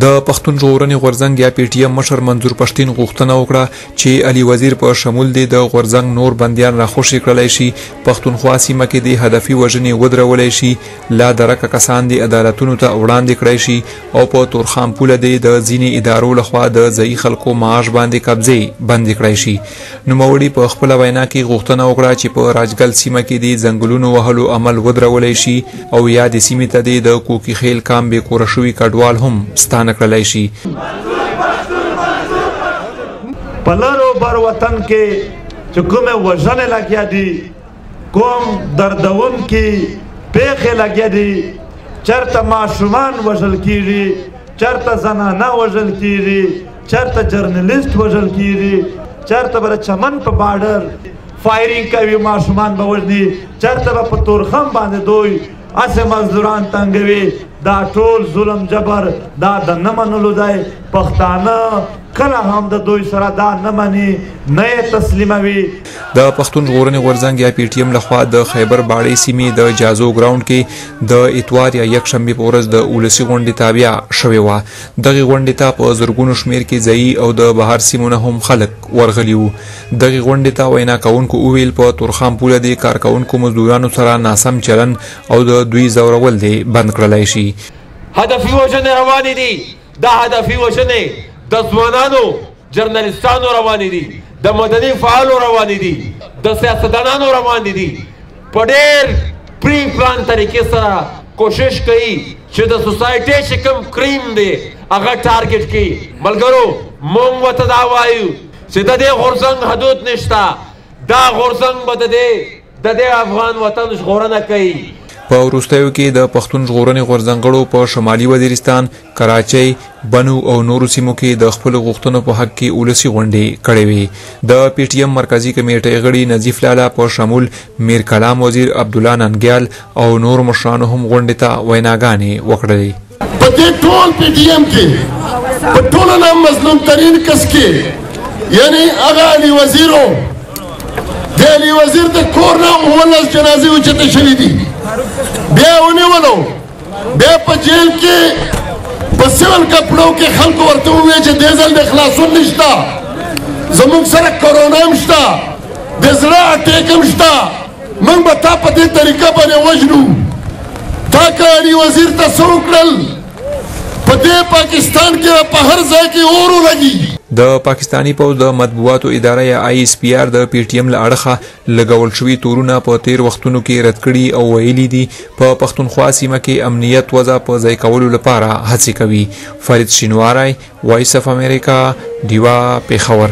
د پښتون ژغورنې غورځنګ یا پی ټی ایم مشر منظور پښتین غوښتنه وکړه چې علي وزیر په شمول دی د غورځنګ نور بندیان راخوشي کړلی شي، پښتونخوا سیمه کې د هدفي وژنې ودرولی شي، لا درکه کسان د عدالتونو ته وړاندې کړی شي او په تورخم پوله دی د ځینې ادارو لخوا د ځایي خلکو معاش باندې قبضې بندې کړی شي. نوموړي په خپله وینا کې غوښتنه وکړه چې په راجګل سیمه کې د ځنګلونو وهلو عمل ودرولی شي او یا د سیمې ته د کوکي خیل کام بې کوره شوي کډوال هم ستانه کړلی شي. په لرو بر وطن کې چې کومې وژنې لګیا دي، کوم دردونکي پیښې لګیا دي، چېرته ماشومان وژل کېږي، چېرته زنانه وژل کېږي، چېرته جرنلیست وژل کېږي، چېرته به د چمن په باډر فایرینګ کوي ماشومان به وژني، چېرته به په تورخم باندې دوی هسې مزدوران تنګوي. دا ټول ظلم جبر دا د نه منلو دی. پښتانه کله هم د دوی سره دا نه مني، نه یې تسلیموي. د پښتون ژغورنې غورځنګ یا پی ټی ایم لخوا د خیبر باړې سیمې د جازو ګراوند کې د اتوار یا یکشنبې په ورځ د ولسي غونډې تابع شوې وه. دغې غونډې ته په زرګونو شمېر کې ځایي او د بهر سیمو نه هم خلک ورغلي وو. دغې غونډې ته وینا کوونکو وویل په تورخم پوله د کارکوونکو مزدورانو سره ناسم چلن او د دوی ځورول دی بند کړلی شي. هدفي وژنې روانې دي. دا هدفي وژنې د ځوانانو جرنلیستانو روانې دي، د مدني فعالو روانې دي، د سیاستدانانو روانې دي. په ډېر پری پلان طریقې سره کوشش کوي چې د سوسایټۍ چې کوم کریم دی هغه ټارګټ کړي. ملګرو موږ ورته دا وایو چې د دې غورځنګ حدود نشته. دا غورځنګ به د دې افغان وطن ژغورنه کوي. په وروستیو کې د پښتون ژغورنې غورځنګړو په شمالي وزیرستان، کراچۍ، بنو او نورو سیمو کې د خپلو غوښتنو په حق کې ولسي غونډې کړې وې. د پی ټی ایم مرکزي کمیټې غړي نظیف لالا په شمول میر کلام وزیر عبدالله ننګیال او نور مشرانو هم غونډې ته ویناګانې وکړلې. په دې ټول پی ټی ایم کې په ټولو نه مظلوم ترین کس کې یعنی هغه علي وزیرو، د علي وزیر د کور نه 19 جنازې اوچتې شوي دي. بیا ونیولو، بیا په جیل کې په سیول کپړو کې خلکو ورته وویل چې دې ځل د خلاصون نشته، زموږ سره کرونا هم شته، د زړه اټیک هم شته، موږ به تا په دې طریقه باندې وژنو. تا که علي وزیر ته څه وکړل، په دې پاکستان کې په هر ځای کې اور ولګي. د پاکستانی پوځ د مطبوعاتو اداره یا آی اس پی آر د پی ټی ایم له اړخه لګول شوي تورونه په تیر وختونو کې رد کړي او ویلي دي په پښتونخوا سیمه کې امنیت وضع په ځای کولو لپاره هڅې کوي. فرید شینواری، وایس اف امریکا، ډیوا، پېښور.